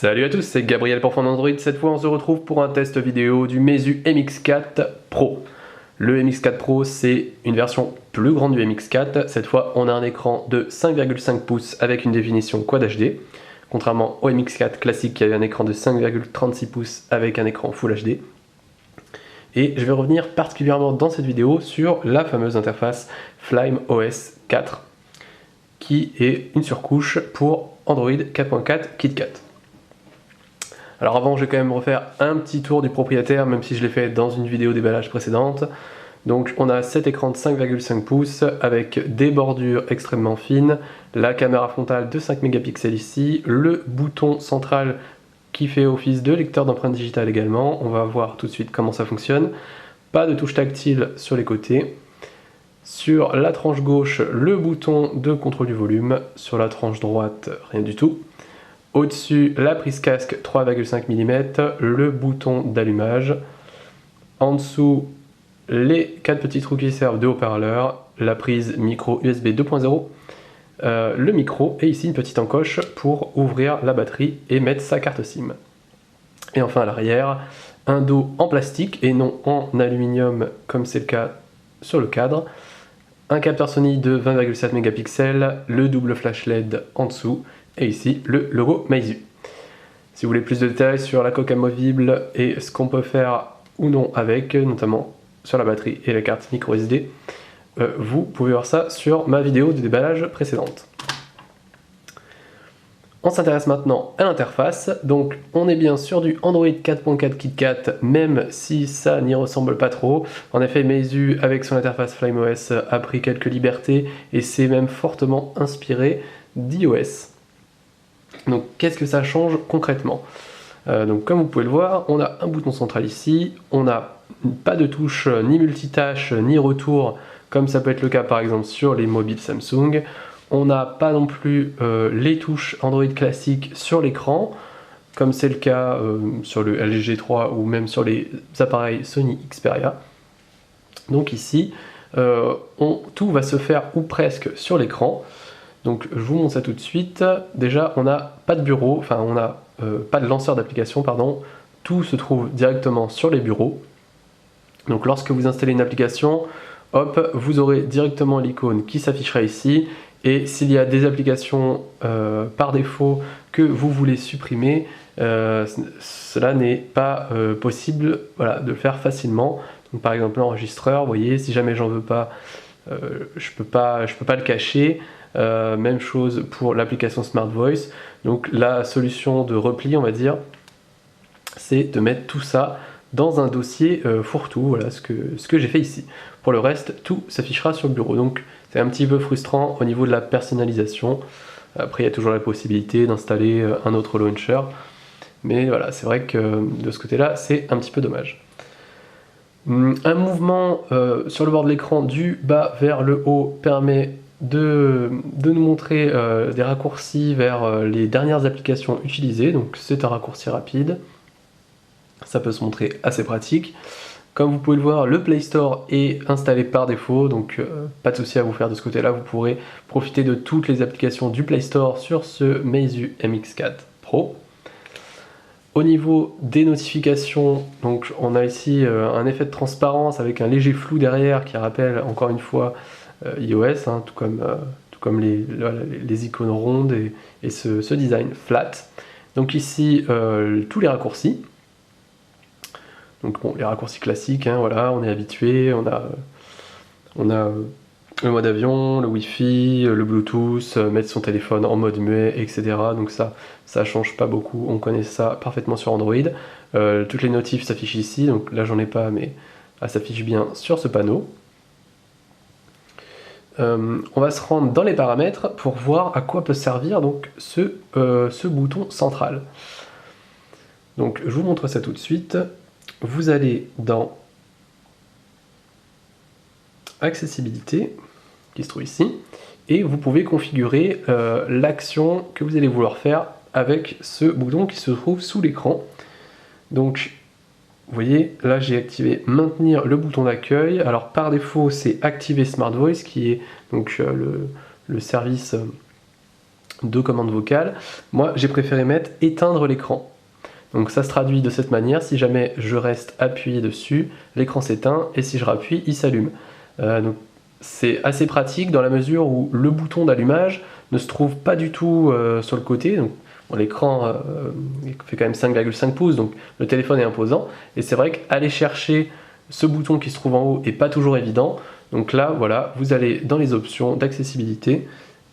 Salut à tous, c'est Gabriel pour Fond Android. Cette fois, on se retrouve pour un test vidéo du Meizu MX4 Pro. Le MX4 Pro, c'est une version plus grande du MX4. Cette fois, on a un écran de 5,5 pouces avec une définition Quad HD. Contrairement au MX4 classique qui avait un écran de 5,36 pouces avec un écran Full HD. Et je vais revenir particulièrement dans cette vidéo sur la fameuse interface Flame OS 4, qui est une surcouche pour Android 4.4 KitKat. Alors avant, je vais quand même refaire un petit tour du propriétaire, même si je l'ai fait dans une vidéo déballage précédente. Donc on a cet écran de 5,5 pouces avec des bordures extrêmement fines, la caméra frontale de 5 mégapixels ici, le bouton central qui fait office de lecteur d'empreintes digitales également. On va voir tout de suite comment ça fonctionne. Pas de touche tactile sur les côtés. Sur la tranche gauche, le bouton de contrôle du volume. Sur la tranche droite, rien du tout. Au-dessus, la prise casque 3,5 mm, le bouton d'allumage. En dessous, les 4 petits trous qui servent de haut-parleur, la prise micro USB 2.0, le micro, et ici une petite encoche pour ouvrir la batterie et mettre sa carte SIM. Et enfin à l'arrière, un dos en plastique et non en aluminium comme c'est le cas sur le cadre. Un capteur Sony de 20,7 mégapixels, le double flash LED en dessous, et ici le logo Meizu. Si vous voulez plus de détails sur la coque amovible et ce qu'on peut faire ou non avec, notamment sur la batterie et la carte micro SD, vous pouvez voir ça sur ma vidéo de déballage précédente. On s'intéresse maintenant à l'interface. Donc on est bien sur du Android 4.4 KitKat, même si ça n'y ressemble pas trop. En effet, Meizu avec son interface Flame OS a pris quelques libertés et s'est même fortement inspiré d'iOS. Donc qu'est-ce que ça change concrètement? Donc comme vous pouvez le voir, on a un bouton central ici, on n'a pas de touche ni multitâche ni retour comme ça peut être le cas par exemple sur les mobiles Samsung. On n'a pas non plus les touches Android classiques sur l'écran, comme c'est le cas sur le LG G3 ou même sur les appareils Sony Xperia. Donc ici, tout va se faire ou presque sur l'écran. Donc je vous montre ça tout de suite. Déjà, on n'a pas de bureau, enfin on n'a pas de lanceur d'application, pardon. Tout se trouve directement sur les bureaux. Donc lorsque vous installez une application, hop, vous aurez directement l'icône qui s'affichera ici. Et s'il y a des applications par défaut que vous voulez supprimer, cela n'est pas possible, voilà, de le faire facilement. Donc, par exemple l'enregistreur, vous voyez, si jamais j'en veux pas, je peux pas le cacher. Même chose pour l'application Smart Voice. Donc la solution de repli, on va dire, c'est de mettre tout ça dans un dossier fourre-tout, voilà ce que j'ai fait ici. Pour le reste, tout s'affichera sur le bureau. Donc c'est un petit peu frustrant au niveau de la personnalisation. Après, il y a toujours la possibilité d'installer un autre launcher. Mais voilà, c'est vrai que de ce côté-là, c'est un petit peu dommage. Un mouvement sur le bord de l'écran du bas vers le haut permet de nous montrer des raccourcis vers les dernières applications utilisées. Donc c'est un raccourci rapide. Ça peut se montrer assez pratique. Comme vous pouvez le voir, le Play Store est installé par défaut, donc pas de souci à vous faire de ce côté-là. Vous pourrez profiter de toutes les applications du Play Store sur ce Meizu MX4 Pro. Au niveau des notifications, donc on a ici un effet de transparence avec un léger flou derrière qui rappelle encore une fois iOS, hein, tout comme les icônes rondes et ce design flat. Donc ici, tous les raccourcis. Donc bon, les raccourcis classiques, hein, voilà, on est habitué, on a le mode avion, le Wi-Fi, le Bluetooth, mettre son téléphone en mode muet, etc. Donc ça change pas beaucoup, on connaît ça parfaitement sur Android. Toutes les notifs s'affichent ici, donc là j'en ai pas, mais elles s'affichent bien sur ce panneau. On va se rendre dans les paramètres pour voir à quoi peut servir donc ce bouton central. Donc je vous montre ça tout de suite. Vous allez dans Accessibilité, qui se trouve ici, et vous pouvez configurer l'action que vous allez vouloir faire avec ce bouton qui se trouve sous l'écran. Donc, vous voyez, là j'ai activé maintenir le bouton d'accueil. Alors par défaut, c'est activer Smart Voice, qui est donc le service deux commandes vocales. Moi, j'ai préféré mettre éteindre l'écran. Donc ça se traduit de cette manière: si jamais je reste appuyé dessus, l'écran s'éteint, et si je rappuie, il s'allume. Donc c'est assez pratique dans la mesure où le bouton d'allumage ne se trouve pas du tout sur le côté. Donc, bon, l'écran fait quand même 5,5 pouces, donc le téléphone est imposant, et c'est vrai qu'aller chercher ce bouton qui se trouve en haut est pas toujours évident. Donc là, voilà, vous allez dans les options d'accessibilité,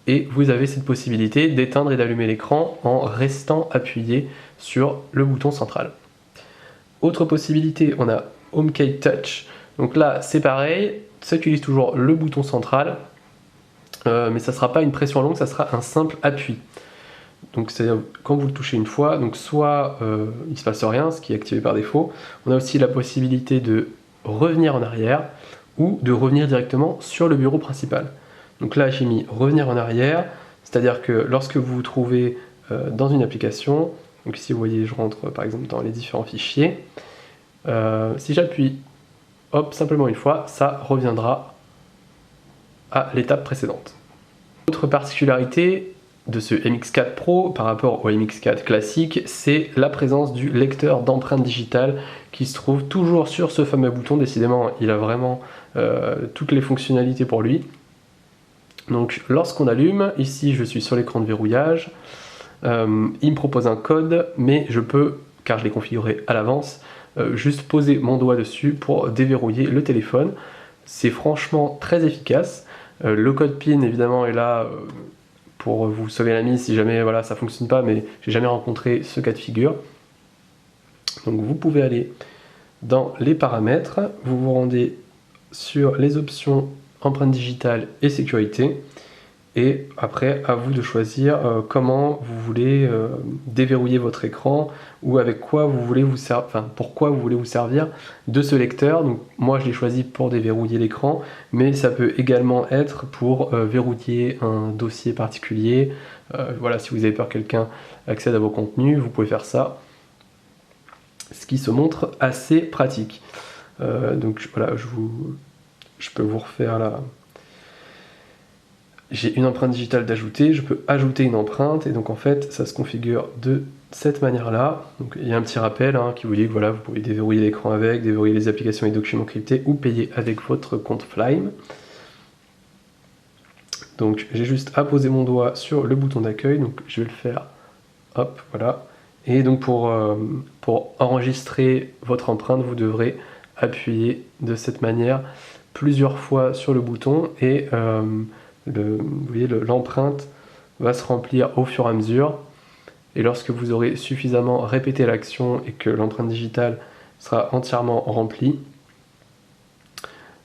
et vous avez cette possibilité d'éteindre et d'allumer l'écran en restant appuyé sur le bouton central. Autre possibilité, on a HomeKey Touch. Donc là, c'est pareil, ça utilise toujours le bouton central, mais ça ne sera pas une pression longue, ça sera un simple appui. Donc c'est quand vous le touchez une fois, donc soit il ne se passe rien, ce qui est activé par défaut. On a aussi la possibilité de revenir en arrière ou de revenir directement sur le bureau principal. Donc là, j'ai mis revenir en arrière, c'est-à-dire que lorsque vous vous trouvez dans une application, donc ici vous voyez, je rentre par exemple dans les différents fichiers, si j'appuie, hop, simplement une fois, ça reviendra à l'étape précédente. Autre particularité de ce MX4 Pro par rapport au MX4 classique, c'est la présence du lecteur d'empreintes digitales qui se trouve toujours sur ce fameux bouton. Décidément, il a vraiment toutes les fonctionnalités pour lui. Donc lorsqu'on allume, ici je suis sur l'écran de verrouillage, il me propose un code, mais je peux, car je l'ai configuré à l'avance, juste poser mon doigt dessus pour déverrouiller le téléphone. C'est franchement très efficace. Le code PIN évidemment est là pour vous sauver la mise si jamais voilà, ça ne fonctionne pas, mais j'ai jamais rencontré ce cas de figure. Donc vous pouvez aller dans les paramètres, vous vous rendez sur les options empreinte digitale et sécurité, et après à vous de choisir comment vous voulez déverrouiller votre écran, ou avec quoi vous voulez vous servir, enfin pourquoi vous voulez vous servir de ce lecteur. Donc moi je l'ai choisi pour déverrouiller l'écran, mais ça peut également être pour verrouiller un dossier particulier. Voilà, si vous avez peur que quelqu'un accède à vos contenus, vous pouvez faire ça, ce qui se montre assez pratique. Donc voilà, je peux vous refaire là. J'ai une empreinte digitale d'ajouter, je peux ajouter une empreinte, et donc en fait ça se configure de cette manière là. Donc il y a un petit rappel qui vous dit que voilà, vous pouvez déverrouiller l'écran avec, déverrouiller les applications et documents cryptés, ou payer avec votre compte Flyme. Donc j'ai juste à poser mon doigt sur le bouton d'accueil, donc je vais le faire, hop, voilà. Et donc pour enregistrer votre empreinte, vous devrez appuyer de cette manière plusieurs fois sur le bouton, et vous voyez, l'empreinte va se remplir au fur et à mesure, et lorsque vous aurez suffisamment répété l'action et que l'empreinte digitale sera entièrement remplie,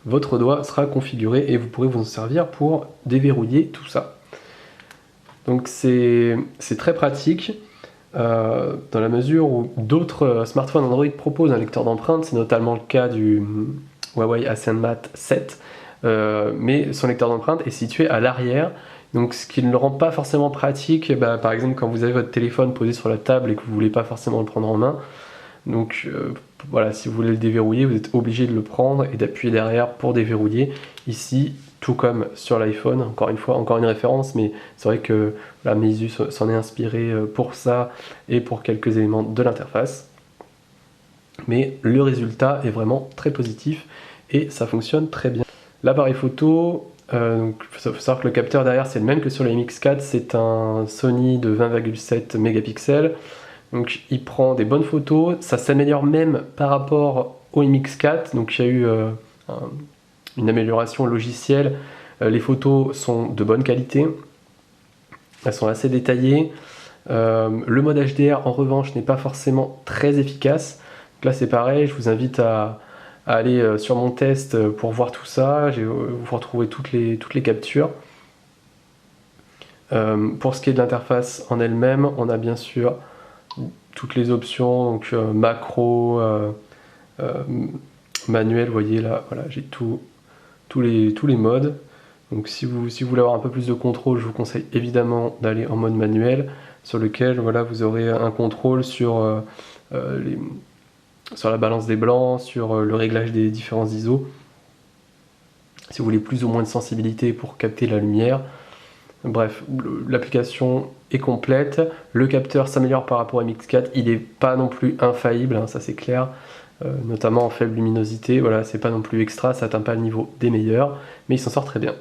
votre doigt sera configuré et vous pourrez vous en servir pour déverrouiller tout ça. Donc c'est très pratique dans la mesure où d'autres smartphones Android proposent un lecteur d'empreintes. C'est notamment le cas du Huawei AscenMat 7, mais son lecteur d'empreintes est situé à l'arrière, donc ce qui ne le rend pas forcément pratique, par exemple quand vous avez votre téléphone posé sur la table et que vous ne voulez pas forcément le prendre en main. Donc voilà, si vous voulez le déverrouiller, vous êtes obligé de le prendre et d'appuyer derrière pour déverrouiller. Ici, tout comme sur l'iPhone, encore une fois, encore une référence, mais c'est vrai que la Meizu s'en est inspiré pour ça et pour quelques éléments de l'interface. Mais le résultat est vraiment très positif et ça fonctionne très bien. L'appareil photo, il faut savoir que le capteur derrière c'est le même que sur le MX4, c'est un Sony de 20,7 mégapixels. Donc il prend des bonnes photos, ça s'améliore même par rapport au MX4, donc il y a eu une amélioration logicielle. Les photos sont de bonne qualité, elles sont assez détaillées. Le mode HDR en revanche n'est pas forcément très efficace. Donc là c'est pareil, je vous invite à aller sur mon test pour voir tout ça. Vous retrouvez toutes les captures. Pour ce qui est de l'interface en elle-même, on a bien sûr toutes les options, donc macro, manuel, vous voyez là, voilà, j'ai tous les modes. Donc si vous voulez avoir un peu plus de contrôle, je vous conseille évidemment d'aller en mode manuel, sur lequel voilà, vous aurez un contrôle sur la balance des blancs, sur le réglage des différents ISO. Si vous voulez plus ou moins de sensibilité pour capter la lumière. Bref, l'application est complète, le capteur s'améliore par rapport à MX4, il n'est pas non plus infaillible, hein, ça c'est clair, notamment en faible luminosité, voilà, c'est pas non plus extra, ça atteint pas le niveau des meilleurs, mais il s'en sort très bien.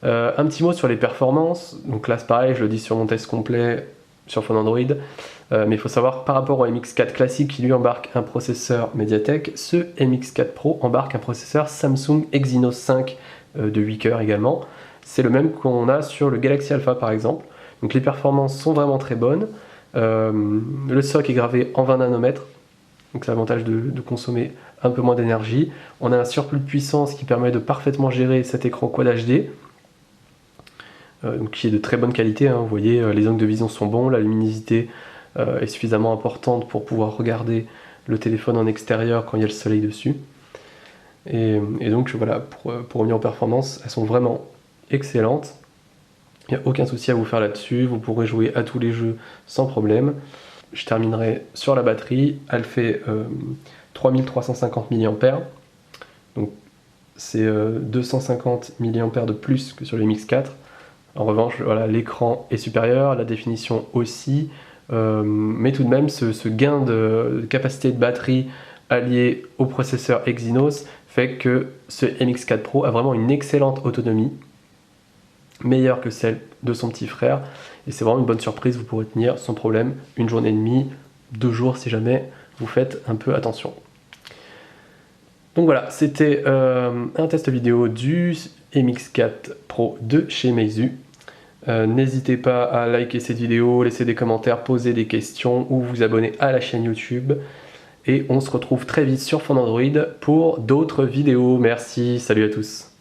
Un petit mot sur les performances, donc là c'est pareil, je le dis sur mon test complet sur phone Android, mais il faut savoir par rapport au MX4 classique qui lui embarque un processeur Mediatek, ce MX4 Pro embarque un processeur Samsung Exynos 5 de 8 cœurs également. C'est le même qu'on a sur le Galaxy Alpha par exemple. Donc les performances sont vraiment très bonnes. Le SoC est gravé en 20 nanomètres, donc c'est l'avantage de consommer un peu moins d'énergie. On a un surplus de puissance qui permet de parfaitement gérer cet écran Quad HD, donc qui est de très bonne qualité, hein. Vous voyez, les angles de vision sont bons, la luminosité est suffisamment importante pour pouvoir regarder le téléphone en extérieur quand il y a le soleil dessus. Et donc voilà, pour revenir aux performances, elles sont vraiment excellente, il n'y a aucun souci à vous faire là-dessus, vous pourrez jouer à tous les jeux sans problème. Je terminerai sur la batterie, elle fait 3350 mAh, donc c'est 250 mAh de plus que sur les MX4. En revanche, voilà, l'écran est supérieur, la définition aussi, mais tout de même ce gain de capacité de batterie allié au processeur Exynos fait que ce MX4 Pro a vraiment une excellente autonomie, meilleure que celle de son petit frère, et c'est vraiment une bonne surprise, vous pourrez tenir sans problème une journée et demie, 2 jours si jamais vous faites un peu attention. Donc voilà, c'était un test vidéo du MX4 Pro de chez Meizu. N'hésitez pas à liker cette vidéo, laisser des commentaires, poser des questions ou vous abonner à la chaîne YouTube. Et on se retrouve très vite sur phone Android pour d'autres vidéos. Merci, salut à tous.